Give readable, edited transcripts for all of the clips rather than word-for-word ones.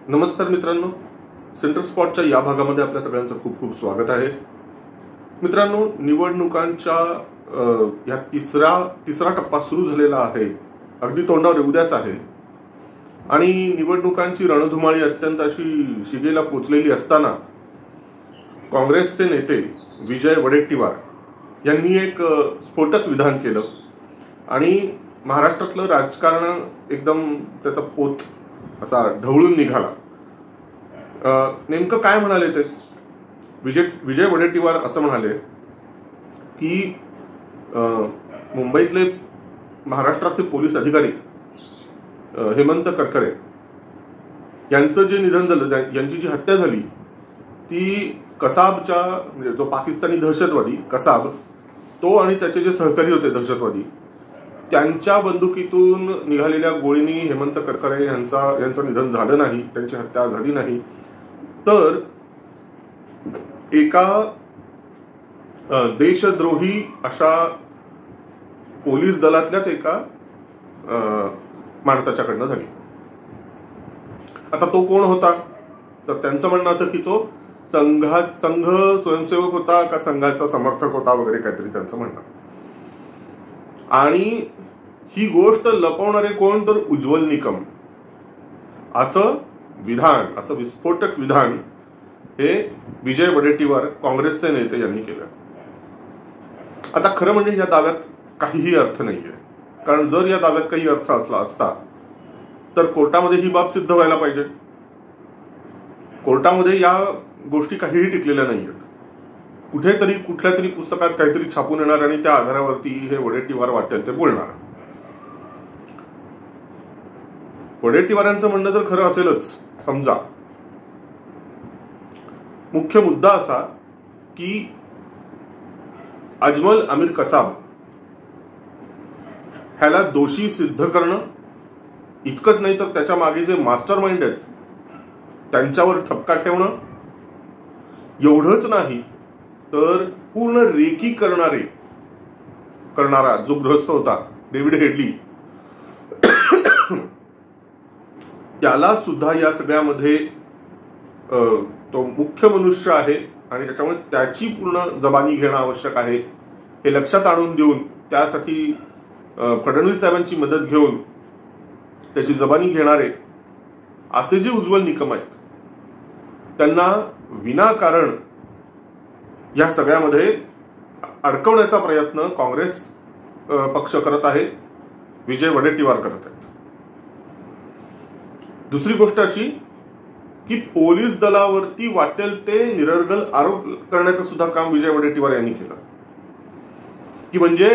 नमस्कार मित्रांनो, सेंटर स्पॉटच्या या भागामध्ये आपल्या सगळ्यांचं खूप खूप स्वागत आहे. मित्रांनो, निवडणुकांच्या या तिसरा टप्पा सुरू झालेला आहे. अगदी तोंडावर उद्याच आहे आणि निवडणुकांची रणधुमाळी अत्यंत अशी शिगेला पोचलेली असताना काँग्रेसचे नेते विजय वडेट्टीवार यांनी एक स्फोटक विधान केलं आणि महाराष्ट्रातलं राजकारण एकदम त्याचा पोत असा ढवळून निघाला. नेमकं काय म्हणाले ते? विजय वडेट्टीवार असं म्हणाले की मुंबईतले महाराष्ट्राचे पोलीस अधिकारी हेमंत करकरे यांचं जे निधन झालं, यांची जी हत्या झाली ती कसाबच्या, म्हणजे जो पाकिस्तानी दहशतवादी कसाब, तो आणि त्याचे जे सहकारी होते दहशतवादी, त्यांच्या बंदुकीतून निघालेल्या गोळीनी हेमंत करकरे यांचं निधन झालं नाही, त्यांची हत्या झाली नाही. तर एका देशद्रोही अशा पोलीस दलातल्याच एका माणसाच्याकडनं झाली. आता तो कोण होता? तर त्यांचं म्हणणं असं की तो संघ स्वयंसेवक होता का संघाचा समर्थक होता वगैरे काहीतरी त्यांचं म्हणणं. आणि ही गोष्ट लपवणारे कोण? तर उज्ज्वल निकम. असं विस्फोटक विधान हे विजय वडेट्टीवार काँग्रेसचे नेते यांनी केलं. आता खरं म्हणजे या दाव्यात काहीही अर्थ नाहीये, कारण जर या दाव्यात काही अर्थ असला असता तर कोर्टामध्ये ही बाब सिद्ध व्हायला पाहिजे. कोर्टामध्ये या गोष्टी काहीही टिकलेल्या नाहीयेत. कुठेतरी कुठल्या तरी पुस्तकात काहीतरी छापून येणार आणि त्या आधारावरती हे वडेट्टीवार वाटेल ते बोलणार. वडेट्टीवारांचं म्हणणं जर खरं असेलच समजा, मुख्य मुद्दा असा की अजमल अमीर कसाब ह्याला दोषी सिद्ध करणं इतकंच नाही तर त्याच्या मागे जे मास्टर माइंड आहेत त्यांच्यावर ठपका ठेवणं एवढंच नाही तर पूर्ण रेकी करणारा जो गृहस्थ होता डेव्हिड हेडली, त्याला सुद्धा या सगळ्यामध्ये तो मुख्य मनुष्य आहे आणि त्याच्यामुळे त्याची पूर्ण जबानी घेणं आवश्यक आहे हे लक्षात आणून देऊन, त्यासाठी फडणवीस साहेबांची मदत घेऊन त्याची जबानी घेणारे असे जे उज्ज्वल निकम आहेत त्यांना विनाकारण या सगळ्यामध्ये अडकवण्याचा प्रयत्न काँग्रेस पक्ष करत आहे, विजय वडेट्टीवार करत आहेत. दुसरी गोष्ट अशी की पोलीस दलावरती वाटेल ते निरर्गल आरोप करण्याचं सुद्धा काम विजय वडेट्टीवार यांनी केलं. की म्हणजे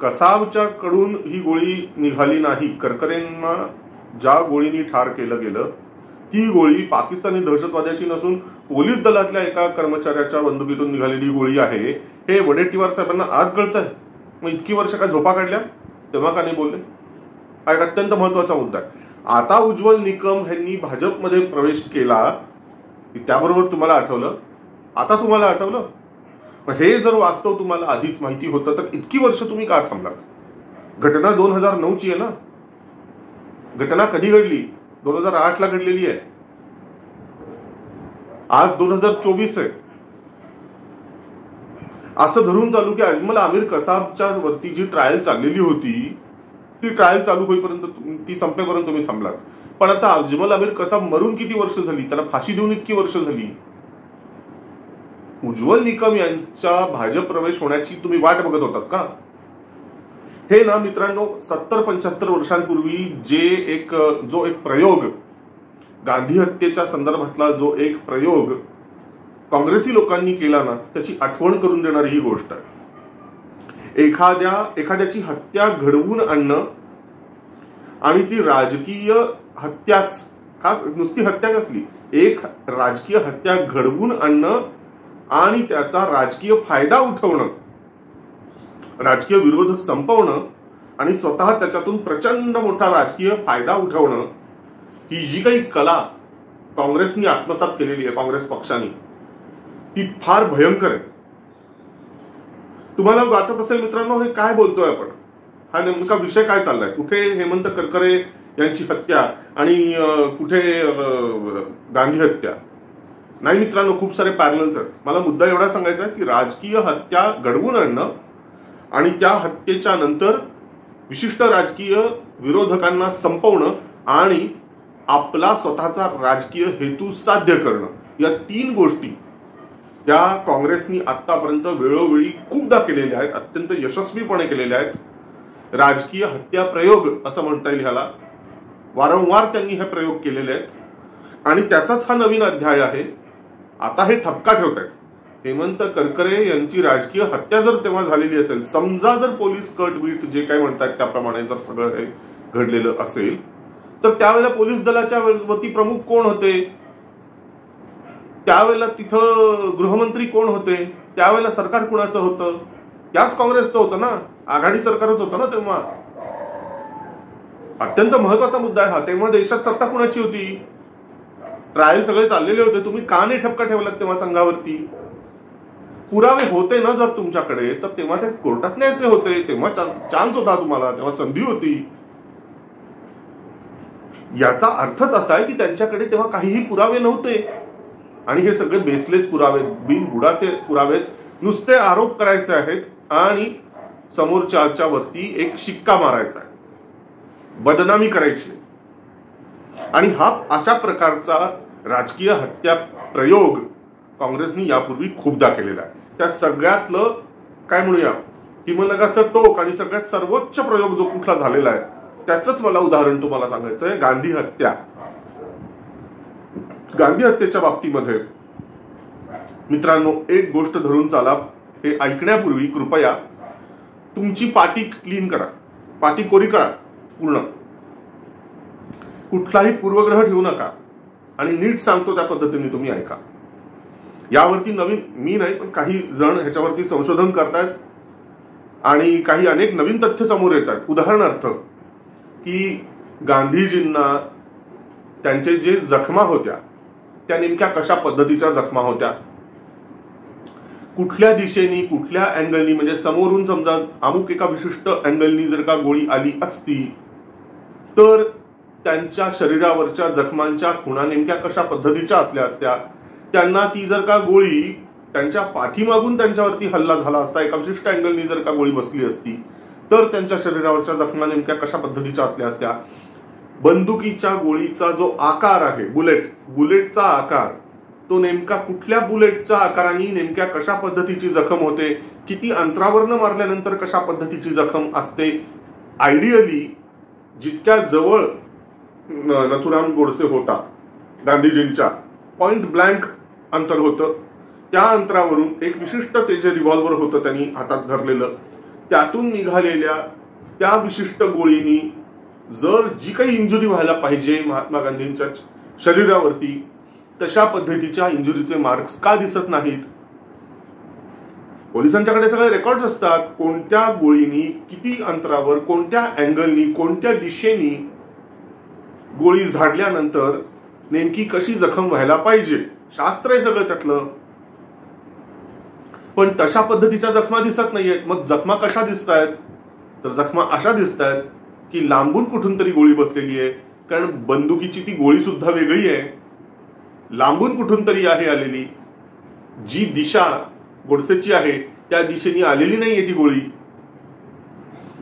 कसाबच्या कडून ही गोळी निघाली नाही, करकरेंना ज्या गोळीनी ठार केलं गेलं ती गोळी पाकिस्तानी दहशतवाद्याची नसून पोलीस दलातल्या एका कर्मचाऱ्याच्या बंदुकीतून निघालेली गोळी आहे हे वडेट्टीवार साहेबांना आज कळतंय. मग इतकी वर्ष का झोपा काढल्या, तेव्हा का नाही बोलले? हा एक अत्यंत महत्वाचा मुद्दा आहे. आता उज्ज्वल निकम यांनी भाजपमध्ये प्रवेश केला त्याबरोबर तुम्हाला आठवलं, आता तुम्हाला आठवलं. हे जर वास्तव तुम्हाला आधीच माहिती होतं तर इतकी वर्ष तुम्ही का थांबलात? घटना 2009 ची आहे ना. घटना कधी घडली? 2008 ला घडलेली आहे. आज 2024 आहे. असं धरून चालू की अजमल आमिर कसाबच्या वरती जी ट्रायल चाललेली होती ती ट्रायल चालू होईपर्यंत, ती संपेपर्यंत तुम्ही थांबलात. पण आता अजमल आमिर कसाब मरून किती वर्ष झाली? त्याला फाशी देऊन इतकी वर्ष झाली. उज्ज्वल निकम यांचा भाजप प्रवेश होण्याची तुम्ही वाट बघत होतात का? हे ना मित्रांनो, 70-75 वर्षांपूर्वी जो एक प्रयोग, गांधी हत्येच्या संदर्भातला जो एक प्रयोग काँग्रेसी लोकांनी केला ना, त्याची आठवण करून देणारी ही गोष्ट आहे. एखाद्याची हत्या घडवून आणणं आणि ती राजकीय हत्याच, खास नुसती हत्या कसली, एक राजकीय हत्या घडवून आणणं आणि त्याचा राजकीय फायदा उठवणं, राजकीय विरोधक संपवणं आणि स्वतः त्याच्यातून प्रचंड मोठा राजकीय फायदा उठवणं, ही जी काही कला काँग्रेसनी आत्मसात केलेली आहे, काँग्रेस पक्षाने, ती फार भयंकर आहे. तुम्हाला वाटत असेल मित्रांनो हे काय बोलतोय आपण, हा नेमका विषय काय चाललाय? कुठे हेमंत करकरे यांची हत्या आणि कुठे गांधी हत्या. नाही मित्रांनो, खूप सारे पॅरलल्स आहेत. मला मुद्दा एवढा सांगायचा आहे की राजकीय हत्या घडवून आणणं आणि त्या हत्येच्या नंतर विशिष्ट राजकीय विरोधकांना संपवणं आणि आपला स्वतःचा राजकीय हेतू साध्य करणं, या 3 गोष्टी या काँग्रेसनी आतापर्यंत वेळोवेळी खूपदा केलेल्या आहेत, अत्यंत यशस्वीपणे केलेल्या आहेत. राजकीय हत्या प्रयोग असं म्हणता येईल ह्याला. वारंवार त्यांनी हे प्रयोग केलेले आहेत आणि त्याचाच हा नवीन अध्याय आहे. आता हे ठपका ठेवत आहेत. हेमंत करकरे यांची राजकीय हत्या जर तेव्हा झालेली असेल, समजा जर पोलीस कटबीट जे काय म्हणतात त्याप्रमाणे जर सगळं हे घडलेलं असेल, तर त्यावेळेला पोलीस दलाच्या वती प्रमुख कोण होते, त्यावेळेला तिथं गृहमंत्री कोण होते, त्यावेळेला सरकार कुणाचं होतं? याच काँग्रेसचं होतं ना, आघाडी सरकारच होतं ना तेव्हा. अत्यंत महत्वाचा मुद्दा आहे हा. तेव्हा देशात सत्ता कुणाची होती? ट्रायल सगळे चाललेले होते. तुम्ही का नाही ठपका ठेवलात तेव्हा संघावरती? पुरावे होते ना जर तुमच्याकडे, तर तेव्हा ते कोर्टात न्यायचे होते. तेव्हा चान्स होता तुम्हाला, तेव्हा संधी होती. याचा अर्थच असा आहे की त्यांच्याकडे तेव्हा काहीही पुरावे नव्हते आणि हे सगळे बेसलेस पुरावे, बिनबुडाचे पुरावे, नुसते आरोप करायचे आहेत आणि समोरच्या वरती एक शिक्का मारायचा आहे, बदनामी करायची. आणि हा अशा प्रकारचा राजकीय हत्या प्रयोग काँग्रेसनी यापूर्वी खूपदा केलेला आहे. त्या सगळ्यातलं काय म्हणूया हिमनगाचं टोक आणि सगळ्यात सर्वोच्च प्रयोग जो कुठला झालेला आहे त्याच मला उदाहरण तुम्हाला सांगायचं आहे. गांधी हत्या. गांधी हत्येच्या बाबतीमध्ये मित्रांनो एक गोष्ट धरून चाला. हे ऐकण्यापूर्वी कृपया तुमची पाटी क्लीन करा, पाटी कोरी करा पूर्ण. कुठलाही पूर्वग्रह ठेवू नका आणि नीट सांगतो त्या पद्धतीने तुम्ही ऐका. यावरती नवीन मी नाही पण काही जण ह्याच्यावरती संशोधन करतायत आणि काही अनेक नवीन तथ्य समोर येतात. उदाहरणार्थ की गांधीजींना त्यांचे जे जखमा होत्या त्या नेमक्या कशा पद्धतीच्या जखमा होत्या, कुठल्या दिशेनी कुठल्या अँगलनी, म्हणजे समोरून समजा अमुक एका विशिष्ट अँगलनी जर का गोळी आली असती तर त्यांच्या शरीरावरच्या जखमांच्या खुणा नेमक्या कशा पद्धतीच्या असल्या असत्या, त्यांना ती जर का गोळी त्यांच्या पाठीमागून त्यांच्यावरती हल्ला झाला असता, एका विशिष्ट अँगलनी जर का गोळी बसली असती तर त्यांच्या शरीरावरच्या जखमा नेमक्या कशा पद्धतीच्या असल्या असत्या. बंदुकीच्या गोळीचा जो आकार आहे, बुलेटचा आकार, तो नेमका कुठल्या बुलेटच्या आकाराने नेमक्या कशा पद्धतीची जखम होते, किती अंतरावरनं मारल्यानंतर कशा पद्धतीची जखम असते. आयडियली जितक्या जवळ नथुराम गोडसे होता गांधीजींच्या, पॉइंट ब्लँक अंतर होतं, त्या अंतरावरून एक विशिष्ट ते जे रिव्हॉल्वर होतं त्यांनी हातात धरलेलं, त्यातून निघालेल्या त्या विशिष्ट गोळीनी जर जी काही इंजुरी व्हायला पाहिजे महात्मा गांधींच्या शरीरावरती, तशा पद्धतीच्या इंजुरीचे मार्क्स का दिसत नाहीत? पोलिसांच्याकडे सगळे रेकॉर्ड्स असतात. कोणत्या गोळीनी किती अंतरावर, कोणत्या अँगलनी, कोणत्या दिशेनी गोळी झाडल्यानंतर नेमकी कशी जखम व्हायला पाहिजे, शास्त्र आहे सगळं त्यातलं. पण तशा पद्धतीच्या जखमा दिसत नाहीयेत. मग जखमा कशा दिसत आहेत? तर जखमा अशा दिसत आहेत की लांबून कुठून तरी गोळी बसलेली आहे, कारण बंदुकीची ती गोळी सुद्धा वेगळी आहे, लांबून कुठून तरी आहे आलेली. जी दिशा गोडसेची आहे त्या दिशेने आलेली नाहीये ती गोळी.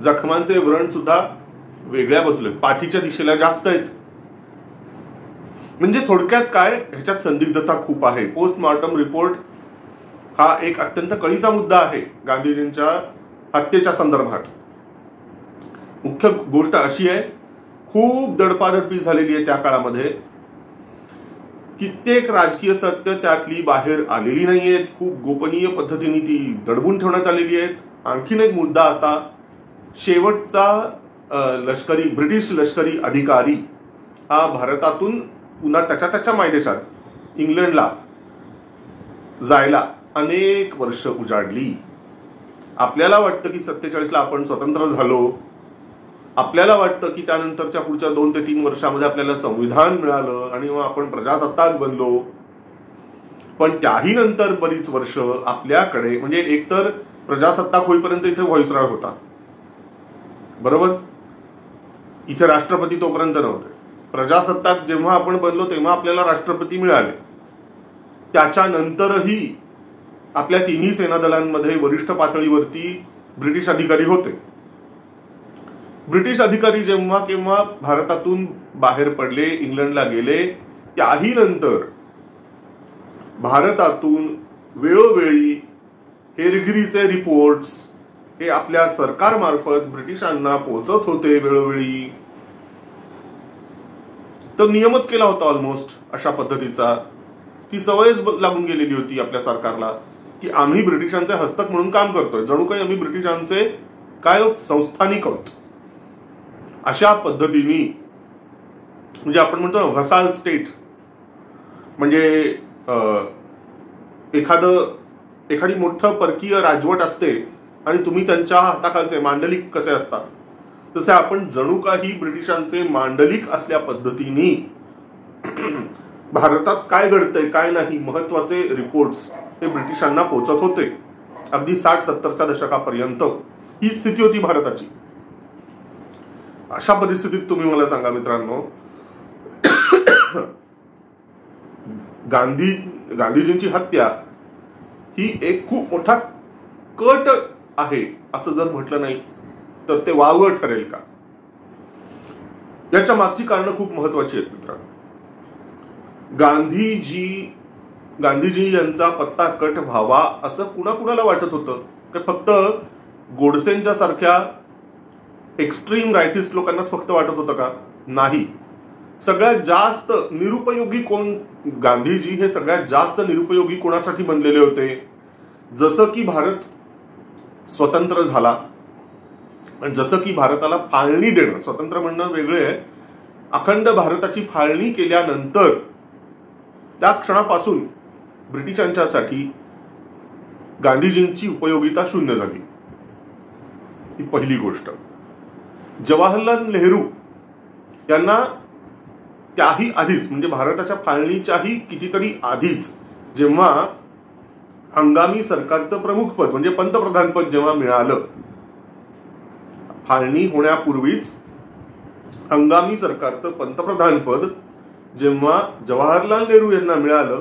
जखमांचे व्रण सुद्धा वेगळ्या बाजूला, पाठीच्या दिशेला जास्त आहेत. म्हणजे थोडक्यात काय, ह्याच्यात संदिग्धता खूप आहे. पोस्टमॉर्टम रिपोर्ट हा एक अत्यंत कळीचा मुद्दा आहे गांधीजींच्या हत्येच्या संदर्भात. मुख्य गोष्ट अशी आहे, खूप दडपादडपी झालेली आहे त्या काळामध्ये. कित्येक राजकीय सत्य त्यातली बाहेर आलेली नाहीयेत, खूप गोपनीय पद्धतीने ती दडवून ठेवण्यात आलेली आहेत. आणखीन एक मुद्दा असा, शेवटचा ब्रिटिश लष्करी अधिकारी हा भारतातून पुन्हा त्याच्या मायदेशात इंग्लंडला जायला अनेक वर्ष उजाडली. आपल्याला वाटतं की 47ला आपण स्वतंत्र झालो, आपल्याला वाटतं की त्यानंतरच्या पुढच्या 2 ते 3 वर्षामध्ये आपल्याला संविधान मिळालं आणि मग आपण प्रजासत्ताक बनलो. पण त्याही नंतर बरीच वर्ष आपल्याकडे, म्हणजे एकतर प्रजासत्ताक होईपर्यंत इथे व्हॉइसरॉय होता, बरोबर, इथे राष्ट्रपती तोपर्यंत नव्हते. प्रजासत्ताक जेव्हा आपण बनलो तेव्हा आपल्याला राष्ट्रपती मिळाले. त्याच्यानंतरही आपल्या तिन्ही सेना दलांमध्ये वरिष्ठ पातळीवरती ब्रिटिश अधिकारी होते. ब्रिटिश अधिकारी जेव्हा केव्हा भारतातून बाहेर पडले, इंग्लंडला गेले, त्याही नंतर भारतातून वेळोवेळी हेरगिरीचे रिपोर्ट्स हे आपल्या सरकारमार्फत ब्रिटिशांना पोहोचत होते वेळोवेळी. तर नियमच केला होता ऑलमोस्ट अशा पद्धतीचा. ती सवयच लागून गेलेली होती आपल्या सरकारला की आम्ही ब्रिटिशांचे हस्तक म्हणून काम करतोय, जणू काही आम्ही ब्रिटिशांचे काय संस्थानिक आहोत. अशा पद्धतीने म्हणजे आपण म्हणतो ना व्हसाल स्टेट, म्हणजे एखादी मोठं परकीय राजवट असते आणि तुम्ही त्यांच्या हाताखालचे मांडलिक कसे असतात, तसे आपण जणू काही ब्रिटिशांचे मांडलिक असल्या पद्धतीने भारतात काय घडतंय काय नाही महत्वाचे रिपोर्ट्स हे ब्रिटिशांना पोहोचत होते. अगदी 60-70च्या दशकापर्यंत ही स्थिती होती भारताची. अशा परिस्थितीत तुम्ही मला सांगा मित्रांनो, गांधीजींची हत्या ही एक खूप मोठा कट आहे असं जर म्हटलं नाही तर ते वावगं ठरेल का? याच्या मागची कारणं खूप महत्वाची आहेत मित्रांनो. गांधीजी यांचा पत्ता कट व्हावा असं कुणाकुणाला वाटत होतं की फक्त गोडसेंच्या सारख्या एक्स्ट्रीम रायटिस्ट लोकांनाच फक्त वाटत होतं का? नाही. सगळ्यात जास्त निरुपयोगी कोण? गांधीजी हे सगळ्यात जास्त निरुपयोगी कोणासाठी बनलेले होते? जसं की भारत स्वतंत्र झाला आणि जसं की भारताला फाळणी देणं, स्वतंत्र म्हणणं वेगळे आहे, अखंड भारताची फाळणी केल्यानंतर त्या क्षणापासून ब्रिटिशांच्यासाठी गांधीजींची उपयोगिता शून्य झाली. ही पहिली गोष्ट. जवाहरलाल नेहरू यांना त्याही आधीच म्हणजे भारताच्या फाळणीच्याही कितीतरी आधीच जेव्हा हंगामी सरकारचं प्रमुख पद म्हणजे पंतप्रधान पद जेव्हा मिळालं, फाळणी होण्यापूर्वीच हंगामी सरकारचं पंतप्रधान पद जेव्हा जवाहरलाल नेहरू यांना मिळालं,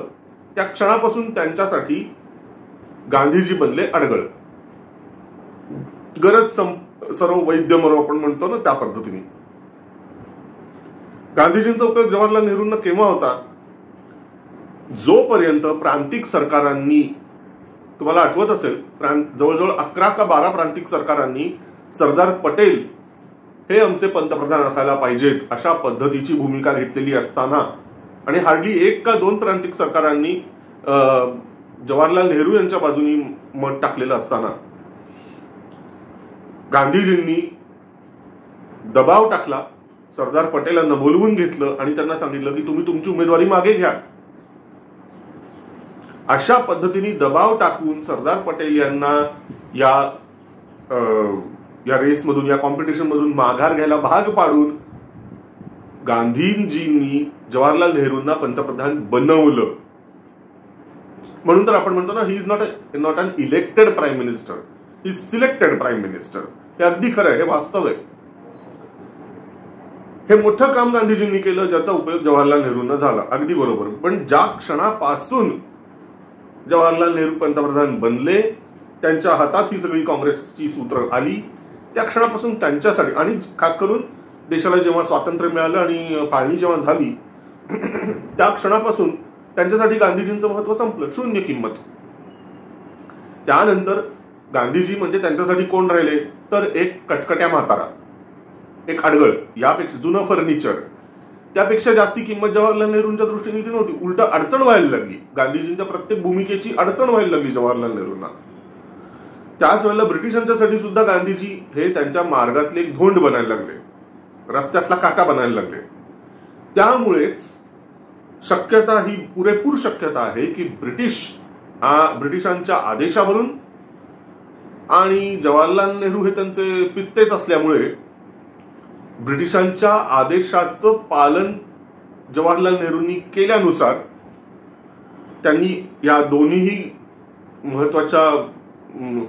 त्या क्षणापासून त्यांच्यासाठी गांधीजी बनले अडगळ. गरज सर्व वैद्य मरो आपण म्हणतो ना त्या पद्धतीने. गांधीजींचा उपयोग जवाहरलाल नेहरूंना केव्हा होता? जोपर्यंत प्रांतिक सरकारांनी, तुम्हाला आठवत असेल, जवळजवळ 11 का 12 प्रांतिक सरकारांनी सरदार पटेल हे आमचे पंतप्रधान असायला पाहिजेत अशा पद्धतीची भूमिका घेतलेली असताना आणि हार्डली 1 का 2 प्रांतिक सरकारांनी जवाहरलाल नेहरू यांच्या बाजूनी मत टाकलेलं असताना गांधीजींनी दबाव टाकला, सरदार पटेलांना बोलवून घेतलं आणि त्यांना सांगितलं की तुम्ही तुमची उमेदवारी मागे घ्या. अशा पद्धतीने दबाव टाकून सरदार पटेल यांना या रेसमधून, या कॉम्पिटिशन मधून माघार घ्यायला भाग पाडून गांधीजींनी जवाहरलाल नेहरूंना पंतप्रधान बनवलं. म्हणून तर आपण म्हणतो ना, he is not an elected prime minister, he selected prime minister. हे अगदी खरं आहे, हे वास्तव आहे. हे मोठं काम गांधीजींनी केलं ज्याचा उपयोग जवाहरलाल नेहरूंना झाला, अगदी बरोबर. पण ज्या क्षणापासून जवाहरलाल नेहरू पंतप्रधान बनले, त्यांच्या हातात ही सगळी काँग्रेसची सूत्र आली, त्या क्षणापासून त्यांच्यासाठी आणि खास करून देशाला जेव्हा स्वातंत्र्य मिळालं आणि फाळणी जेव्हा झाली त्या क्षणापासून त्यांच्यासाठी गांधीजींचं महत्व संपलं, शून्य किंमत. त्यानंतर गांधीजी म्हणजे त्यांच्यासाठी कोण राहिले तर एक कटकट्या म्हातारा, एक अडगळ, यापेक्षा जुनं फर्निचर. त्यापेक्षा जास्ती किंमत जवाहरलाल नेहरूंच्या दृष्टीने ती नव्हती. उलट अडचण व्हायला लागली, गांधीजींच्या प्रत्येक भूमिकेची अडचण व्हायला लागली जवाहरलाल नेहरूंना. त्याच वेळेला ब्रिटिशांच्यासाठी सुद्धा गांधीजी हे त्यांच्या मार्गातले एक धोंड बनायला लागले, रस्त्यातला काटा बनायला लागले. त्यामुळेच शक्यता ही पुरेपूर शक्यता आहे की ब्रिटिशांच्या आदेशावरून आणि जवाहरलाल नेहरू हे त्यांचे पित्तेच असल्यामुळे ब्रिटिशांच्या आदेशाचं पालन जवाहरलाल नेहरूंनी केल्यानुसार त्यांनी या दोन्ही महत्वाच्या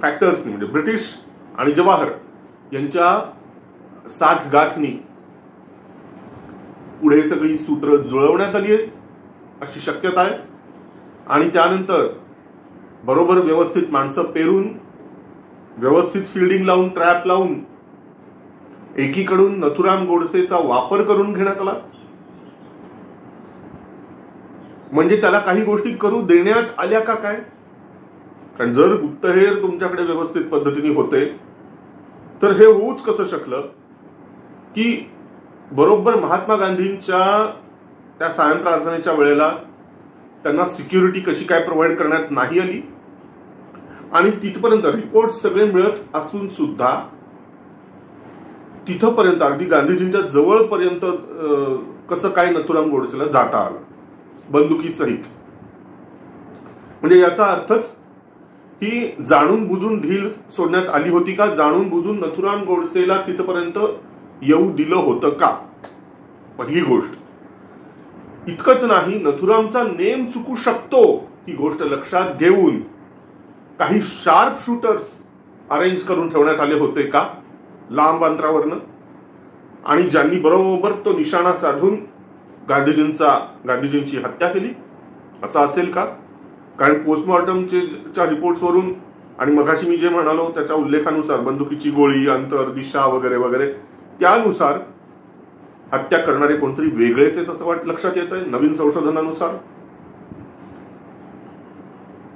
फॅक्टर्सनी म्हणजे ब्रिटिश आणि जवाहर यांच्या साठगाठनी पुढे सगळी सूत्र जुळवण्यात आली आहे अशी शक्यता आहे. आणि त्यानंतर बरोबर व्यवस्थित माणसं पेरून, व्यवस्थित फिल्डिंग लावून, ट्रॅप लावून एकीकडून नथुराम गोडसेचा वापर करून घेण्यात आला, म्हणजे त्याला काही गोष्टी करू देण्यात आल्या का काय? कारण जर गुप्तहेर तुमच्याकडे व्यवस्थित पद्धतीने होते तर हे होऊच कसं शकलं की बरोबर महात्मा गांधींच्या त्या सायं प्रार्थनेच्या वेळेला त्यांना सिक्युरिटी कशी काय प्रोव्हाइड करण्यात नाही आली, आणि तिथपर्यंत रिपोर्ट सगळे मिळत असून सुद्धा तिथपर्यंत अगदी गांधीजींच्या जवळपर्यंत कसं काय नथुराम गोडसेला जाता आलं बंदुकीसहित? म्हणजे याचा अर्थच ही जाणून बुजून ढील सोडण्यात आली होती का? जाणून बुजून नथुराम गोडसेला तिथपर्यंत येऊ दिलं होतं का? पहिली गोष्ट. इतकंच नाही, नथुरामचा नेम चुकू शकतो ही गोष्ट लक्षात घेऊन काही शार्प शूटर्स अरेंज करून ठेवण्यात आले होते का लांब अंतरावरनं, आणि ज्यांनी बरोबर तो निशाणा साधून गांधीजींची हत्या केली, असं असेल का? कारण पोस्टमॉर्टमच्या रिपोर्ट्सवरून आणि मगाशी मी जे म्हणालो त्याच्या उल्लेखानुसार बंदुकीची गोळी, अंतर, दिशा वगैरे वगैरे त्यानुसार हत्या करणारे कोणतरी वेगळेच आहेत असं लक्षात येत आहे नवीन संशोधनानुसार.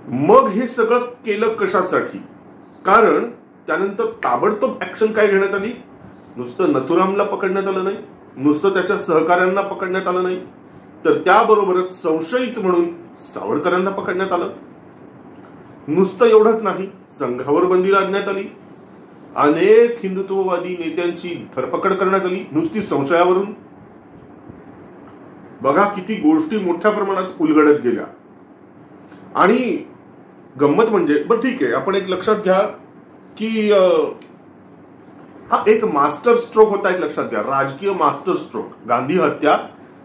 मग हे सगळं केलं कशासाठी? कारण त्यानंतर ताबडतोब ऍक्शन काय घेण्यात आली? नुसतं नथुरामला पकडण्यात आलं नाही, नुसतं त्याच्या सहकाऱ्यांना पकडण्यात आलं नाही, तर त्याबरोबरच संशयित म्हणून सावरकरांना पकडण्यात आलं. नुसतं एवढंच नाही, संघावर बंदी लादण्यात आली, अनेक हिंदुत्ववादी नेत्यांची धरपकड करण्यात आली नुसती संशयावरून. बघा किती गोष्टी मोठ्या प्रमाणात उलगडत गेल्या. आणि गंमत म्हणजे, बरं ठीक आहे, आपण एक लक्षात घ्या की हा एक मास्टर स्ट्रोक होता, एक लक्षात घ्या, राजकीय मास्टर स्ट्रोक. गांधी हत्या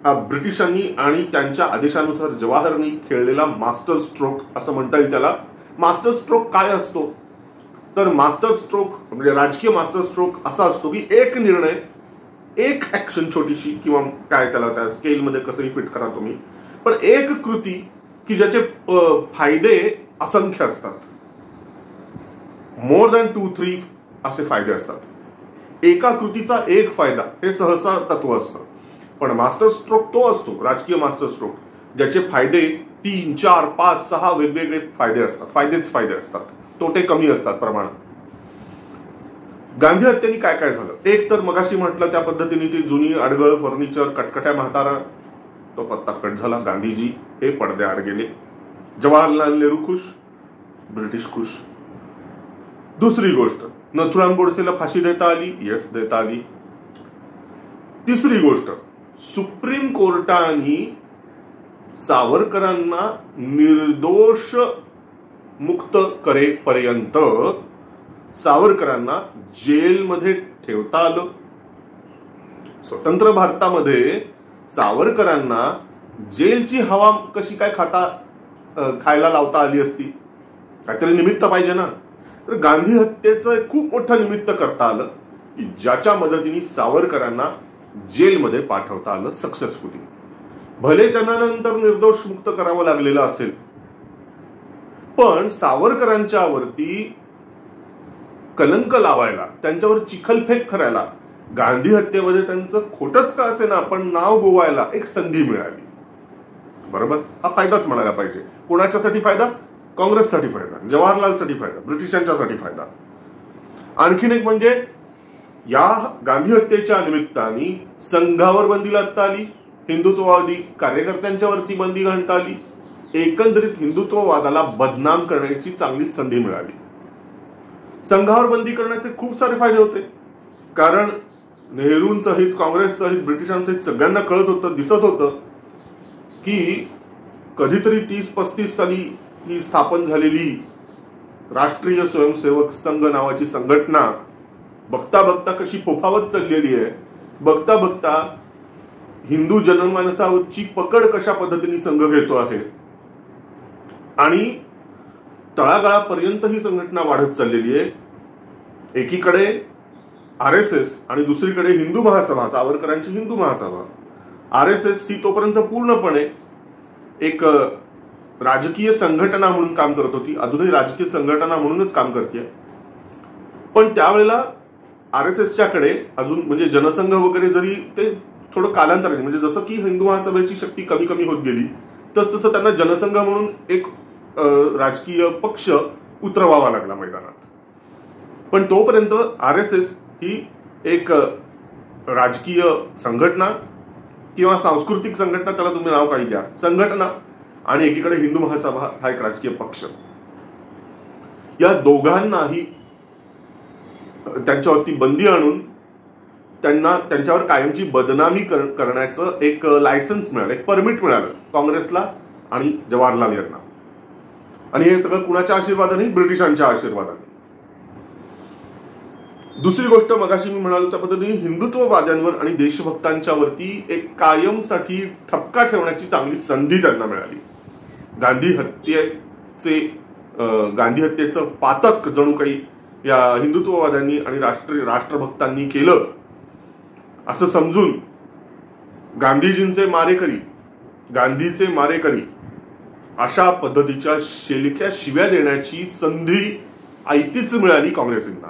हा ब्रिटिशांनी आणि त्यांच्या आदेशानुसार जवाहरनी खेळलेला मास्टर स्ट्रोक असं म्हणता येईल त्याला. मास्टर स्ट्रोक काय असतो? तर मास्टर स्ट्रोक म्हणजे राजकीय मास्टर स्ट्रोक असा असतो की एक निर्णय, एक ऍक्शन छोटीशी, किंवा काय त्याला त्या स्केलमध्ये कसंही फिट करा तुम्ही, पण एक कृती की ज्याचे फायदे असंख्य असतात, मोर दॅन 2-3 असे फायदे असतात. एका कृतीचा एक फायदा हे सहसा तत्व असतं. पण मास्टर स्ट्रोक तो असतो, राजकीय मास्टर स्ट्रोक, ज्याचे फायदे 3, 4, 5, 6 वेगवेगळे फायदे असतात. फायदेच फायदे असतात, तोटे कमी असतात प्रमाणात. गांधी हत्येने काय काय झालं? एक तर मगाशी म्हटलं त्या पद्धतीने ती जुनी अडगळ फर्निचर, कटकट्या म्हातारा, तो पत्ता कट झाला. गांधीजी हे पडद्याआड गेले. जवाहरलाल नेहरू खुश, ब्रिटिश खुश. दुसरी गोष्ट, नथुराम गोडसेला फाशी देता आली. येस, देता आली. तिसरी गोष्ट, सुप्रीम कोर्टाने सावरकरांना निर्दोष मुक्त करेपर्यंत सावरकरांना जेलमध्ये ठेवता आलं. स्वतंत्र भारतामध्ये सावरकरांना जेलची हवा कशी काय खायला लावता आली असती? काहीतरी निमित्त पाहिजे ना. तर गांधी हत्येचं खूप मोठं निमित्त करता आलं की ज्याच्या मदतीने सावरकरांना जेलमध्ये पाठवता आलं सक्सेसफुली. भले त्यांना नंतर निर्दोष मुक्त करावं लागलेलं असेल, पण सावरकरांच्या वरती कलंक लावायला, त्यांच्यावर चिखलफेक करायला, गांधी हत्येमध्ये त्यांचं खोटच का असे ना पण नाव गोवायला एक संधी मिळाली. बरोबर, हा फायदाच म्हणायला पाहिजे. कोणाच्यासाठी फायदा? काँग्रेससाठी फायदा, जवाहरलालसाठी फायदा, ब्रिटिशांच्यासाठी फायदा. आणखीन एक म्हणजे या गांधी हत्येच्या निमित्ताने संघावर बंदी लादता आली, हिंदुत्ववादी कार्यकर्त्यांच्या वरती बंदी घालता आली. एकंदरीत हिंदुत्ववादाला बदनाम करण्याची चांगली संधी मिळाली. संघावर बंदी करण्याचे खूप सारे फायदे होते, कारण नेहरूंसहित, काँग्रेससहित, ब्रिटिशांसहित सगळ्यांना कळत होतं, दिसत होतं की कधीतरी 30-35 साली ही स्थापन झालेली राष्ट्रीय स्वयंसेवक संघ नावाची संघटना बघता बघता कशी फोफावत चाललेली आहे, बघता बघता हिंदू जनमानसावरची पकड कशा पद्धतीने संघ घेतो आहे, आणि तळागाळापर्यंत ही संघटना वाढत चाललेली आहे. एकीकडे RSS आणि दुसरीकडे हिंदू महासभा, सावरकरांची हिंदू महासभा, RSS ही तोपर्यंत पूर्णपणे एक राजकीय संघटना म्हणून काम करत होती, अजूनही राजकीय संघटना म्हणूनच काम करते. पण त्यावेळेला RSSच्याकडे अजून म्हणजे जनसंघ वगैरे जरी ते थोडं कालांतराने म्हणजे जसं की हिंदू महासभेची शक्ती कमी कमी होत गेली तसं त्यांना जनसंघ म्हणून एक राजकीय पक्ष उतरवावा लागला मैदानात. पण तोपर्यंत RSS ही एक राजकीय संघटना किंवा सांस्कृतिक संघटना, त्याला तुम्ही नाव काही द्या, संघटना, आणि एकीकडे हिंदू महासभा हा एक राजकीय पक्ष, या दोघांनाही त्यांच्यावरती बंदी आणून त्यांना त्यांच्यावर कायमची बदनामी करण्याचं एक लायसन्स मिळालं, एक परमिट मिळालं काँग्रेसला आणि जवाहरलाल यांना. आणि हे सगळं कुणाच्या आशीर्वादाने? ब्रिटिशांच्या आशीर्वादाने. दुसरी गोष्ट, मगाशी मी म्हणालो त्या पद्धतीने हिंदुत्ववाद्यांवर आणि देशभक्तांच्या वरती एक कायमसाठी ठपका ठेवण्याची चांगली संधी त्यांना मिळाली. गांधी हत्येचं पातक जणू काही या हिंदुत्ववाद्यांनी आणि राष्ट्रभक्तांनी केलं असं समजून गांधीजींचे मारेकरी अशा पद्धतीच्या शेलिक्या शिव्या देण्याची संधी आयतीच मिळाली काँग्रेसींना.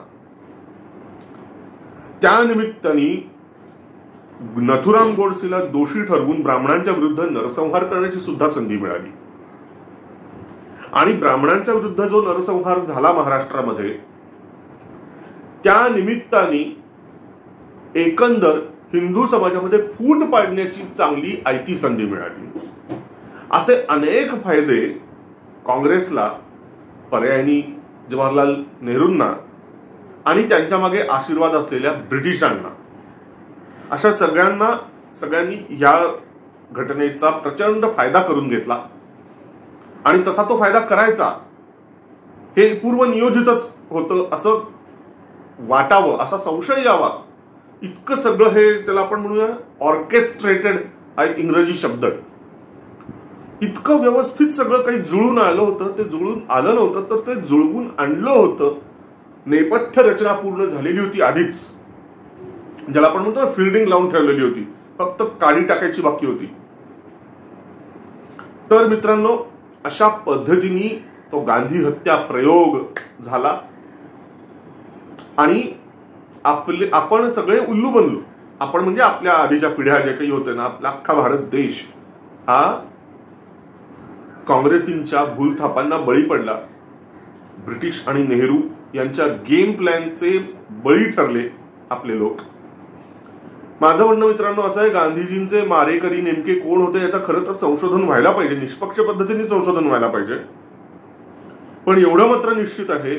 त्यानिमित्ताने नथुराम गोडसेला दोषी ठरवून ब्राह्मणांच्या विरुद्ध नरसंहार करण्याची सुद्धा संधी मिळाली. आणि ब्राह्मणांच्या विरुद्ध जो नरसंहार झाला महाराष्ट्रामध्ये, त्या निमित्ताने एकंदर हिंदू समाजामध्ये फूट पाडण्याची चांगली आयती संधी मिळाली. असे अनेक फायदे काँग्रेसला, पर्यायी जवाहरलाल नेहरूंना आणि त्यांच्या मागे आशीर्वाद असलेल्या ब्रिटिशांना, अशा सगळ्यांनी या घटनेचा प्रचंड फायदा करून घेतला. आणि तसा तो फायदा करायचा हे पूर्वनियोजितच होतं असं वाटावं, असा संशय यावा, इतकं सगळं हे त्याला आपण म्हणूया ऑर्केस्ट्रेटेड हा एक इंग्रजी शब्द, इतकं व्यवस्थित सगळं काही जुळून आलं होतं. ते जुळून आलं नव्हतं तर ते जुळवून आणलं होतं. नेपथ्य रचना पूर्ण झालेली होती आधीच, ज्याला आपण म्हणतो फिल्डिंग लावून ठेवलेली होती, फक्त काडी टाकायची बाकी होती. तर मित्रांनो, अशा पद्धतीने तो गांधी हत्या प्रयोग झाला आणि आपण सगळे उल्लू बनलो. आपण म्हणजे आपल्या आधीच्या पिढ्या जे काही होते ना, आपला अख्खा भारत देश हा काँग्रेसींच्या भूलथापांना बळी पडला. ब्रिटिश आणि नेहरू यांच्या गेम प्लॅनचे बळी ठरले आपले लोक. माझं म्हणणं मित्रांनो असं आहे, गांधीजींचे मारेकरी नेमके कोण होते याचं खरं तर संशोधन व्हायला पाहिजे, निष्पक्ष पद्धतीने संशोधन व्हायला पाहिजे. पण एवढं मात्र निश्चित आहे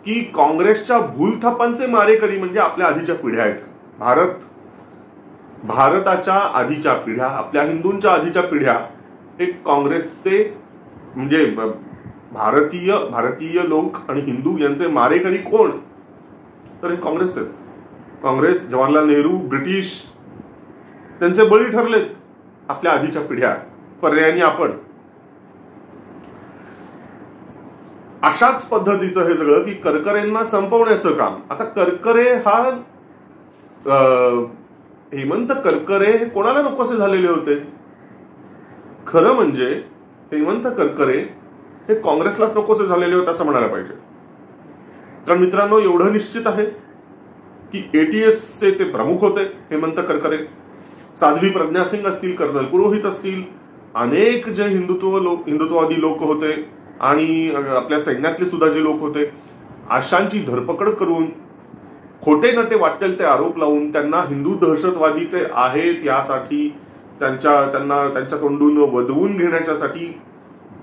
की काँग्रेसच्या भूलथापांचे मारेकरी म्हणजे आपल्या आधीच्या पिढ्या आहेत. भारताच्या आधीच्या पिढ्या, आपल्या हिंदूंच्या आधीच्या पिढ्या हे काँग्रेसचे म्हणजे भारतीय लोक आणि हिंदू यांचे मारेकरी कोण? तर हे काँग्रेस आहेत. काँग्रेस, जवाहरलाल नेहरू, ब्रिटिश त्यांचे बळी ठरलेत आपल्या आधीच्या पिढ्या, पर्यायाने आपण. अशाच पद्धतीचं हे सगळं की करकरेंना संपवण्याचं काम. आता करकरे हा हेमंत करकरे हे कोणाला नकोसे झालेले होते? खरं म्हणजे हेमंत करकरे हे काँग्रेसलाच नकोसे झालेले होते असं म्हणायला पाहिजे. कारण मित्रांनो, एवढं निश्चित आहे की ATSचे ते प्रमुख होते हेमंत करकरे. साध्वी प्रज्ञा सिंग असतील, कर्नल पुरोहित असतील, अनेक जे हिंदुत्ववादी लोक होते आणि आपल्या सैन्यातले सुद्धा जे लोक होते, अशांची धरपकड करून खोटे नटे वाटेल ते आरोप लावून त्यांना हिंदू दहशतवादी ते आहेत यासाठी त्यांच्या तोंडून वदवून घेण्याच्यासाठी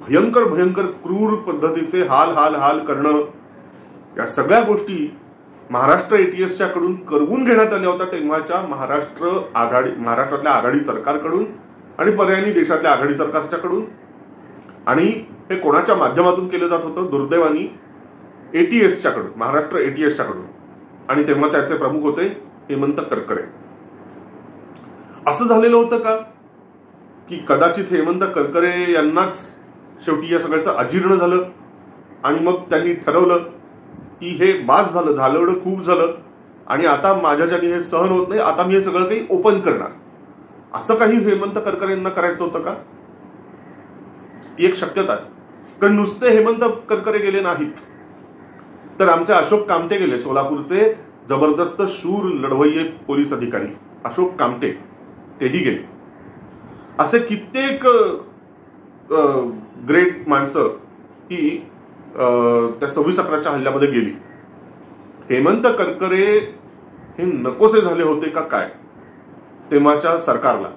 भयंकर क्रूर पद्धतीचे हाल करणं, या सगळ्या गोष्टी महाराष्ट्र ATSच्या कडून करवून घेण्यात आल्या होत्या तेव्हाच्या महाराष्ट्रातल्या आघाडी सरकारकडून आणि पर्यायी देशातल्या आघाडी सरकारच्या कडून. आणि हे कोणाच्या माध्यमातून केलं जात होतं? दुर्दैवानी ATSच्या कडून, महाराष्ट्र ATSच्या कडून. आणि तेव्हा त्याचे प्रमुख होते हेमंत करकरे. असं झालेलं होतं का की कदाचित हेमंत करकरे यांनाच शेवटी या सगळ्याचं अजीर्ण झालं आणि मग त्यांनी ठरवलं की हे बास झालं एवढं खूप झालं आणि आता माझ्याच्याने हे सहन होत नाही, आता मी हे सगळं काही ओपन करणार. असं काही हेमंत करकरेंना करायचं होतं का? ती एक शक्यता आहे. कारण नुसते हेमंत करकरे गेले नाहीत, तर आमचे अशोक कामटे गेले, सोलापूरचे जबरदस्त शूर लढवय्ये पोलीस अधिकारी अशोक कामटे, तेही गेले. असे कित्येक ग्रेट माणसं ही त्या 26/11च्या हल्ल्यामध्ये गेली. हेमंत करकरे हे नकोसे झाले होते का काय तेव्हाच्या सरकारला,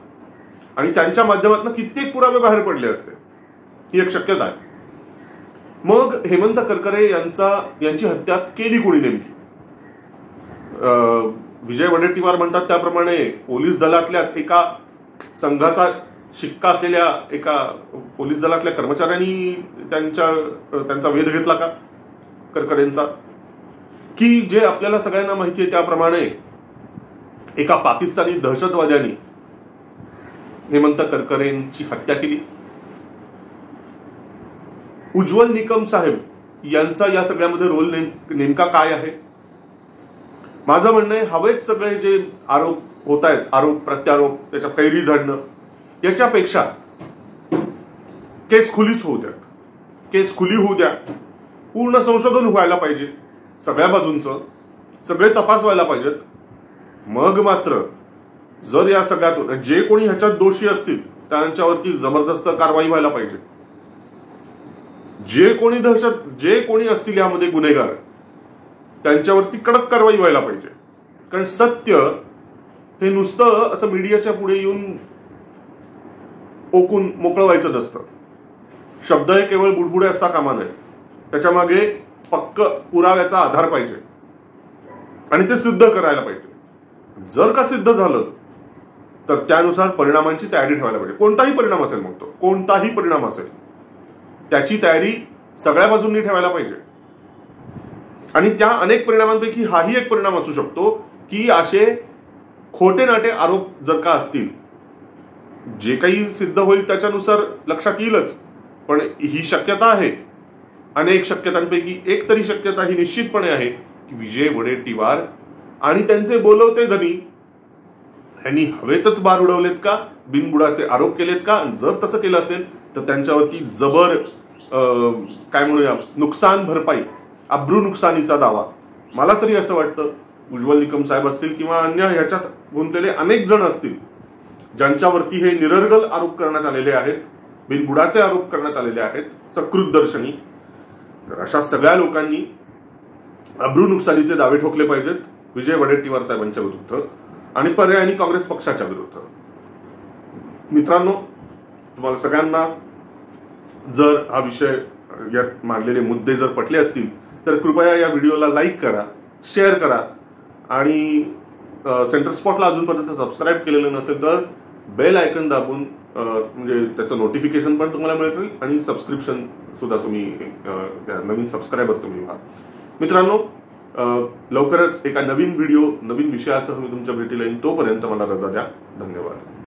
आणि त्यांच्या माध्यमातून कित्येक पुरावे बाहेर पडले असते, ही एक शक्यता आहे. मग हेमंत करकरे यांची हत्या केली कोणी नेमकी? विजय वडेट्टीवार म्हणतात त्याप्रमाणे पोलीस दलातल्याच एका संघाचा शिक्का असलेल्या एका पोलीस दलातल्या कर्मचाऱ्यांनी त्यांचा वेध घेतला का करकरेंचा? की जे आपल्याला सगळ्यांना माहिती आहे त्याप्रमाणे एका पाकिस्तानी दहशतवाद्यांनी हेमंत करकरेंची हत्या केली? उज्ज्वल निकम साहेब यांचा या सगळ्यामध्ये रोल नेमका काय आहे? माझं म्हणणं आहे, हवेत सगळे जे आरोप होत आहेत, आरोप प्रत्यारोप, त्याच्या फैरी झाडणं, याच्यापेक्षा केस खुलीच होऊ द्या. केस खुली होऊ द्या, पूर्ण संशोधन व्हायला पाहिजे, सगळ्या बाजूंचं सगळे तपास व्हायला पाहिजेत. मग मात्र जर या सगळ्यातून जे कोणी ह्याच्यात दोषी असतील त्यांच्यावरती जबरदस्त कारवाई व्हायला पाहिजे. जे कोणी असतील यामध्ये गुन्हेगार, त्यांच्यावरती कडक कारवाई व्हायला पाहिजे. कारण सत्य हे नुसतं असं मीडियाच्या पुढे येऊन ओकून मोकळं व्हायचं नसतं. शब्द हे केवळ बुडबुडे असता कामा नये, त्याच्या मागे पक्क पुराव्याचा आधार पाहिजे आणि ते सिद्ध करायला पाहिजे. जर का सिद्ध झालं तर त्यानुसार परिणामांची तयारी ठेवायला पाहिजे. कोणताही परिणाम असेल, मग तो कोणताही परिणाम असेल, त्याची तयारी सगळ्या बाजूंनी ठेवायला पाहिजे. आणि त्या अनेक परिणामांपैकी हाही एक परिणाम असू शकतो की असे खोटे नाटे आरोप जर का असतील, जे काही सिद्ध होईल त्याच्यानुसार लक्षात येईलच, पण ही शक्यता आहे. अनेक शक्यतांपैकी एक तरी शक्यता ही निश्चितपणे आहे की विजय वडेट्टीवार आणि त्यांचे बोलवते धनी यांनी हवेतच बार उडवलेत का, बिनबुडाचे आरोप केलेत का? जर तसं केलं असेल तर त्यांच्यावरती जबर काय म्हणूया नुकसान भरपाई, अब्रू नुकसानीचा दावा. मला तरी असं वाटतं उज्ज्वल निकम साहेब असतील किंवा अन्य ह्याच्यात गुंतलेले अनेक जण असतील ज्यांच्यावरती हे निरर्गल आरोप करण्यात आलेले आहेत, बिनबुडाचे आरोप करण्यात आलेले आहेत सकृत दर्शनी, अशा सगळ्या लोकांनी अब्रू नुकसानीचे दावे ठोकले पाहिजेत विजय वडेट्टीवार साहेबांच्या विरुद्ध आणि पर्यायाने काँग्रेस पक्षाच्या विरुद्ध. मित्रांनो, तुम्हाला सगळ्यांना जर हा विषय, यात मांडलेले मुद्दे जर पटले असतील तर कृपया या व्हिडिओला लाईक करा, शेअर करा आणि सेंटर स्पॉटला अजूनपर्यंत सबस्क्राईब केलेलं नसेल तर बेल आयकन दाबून म्हणजे त्याचं नोटिफिकेशन पण तुम्हाला मिळेल आणि सबस्क्रिप्शन सुद्धा तुम्ही नवीन सबस्क्रायबर तुम्ही व्हा. मित्रांनो, लवकरच एका नवीन व्हिडिओ नवीन विषयासह मी तुमच्या भेटीला येईन. तोपर्यंत मला रजा द्या. धन्यवाद.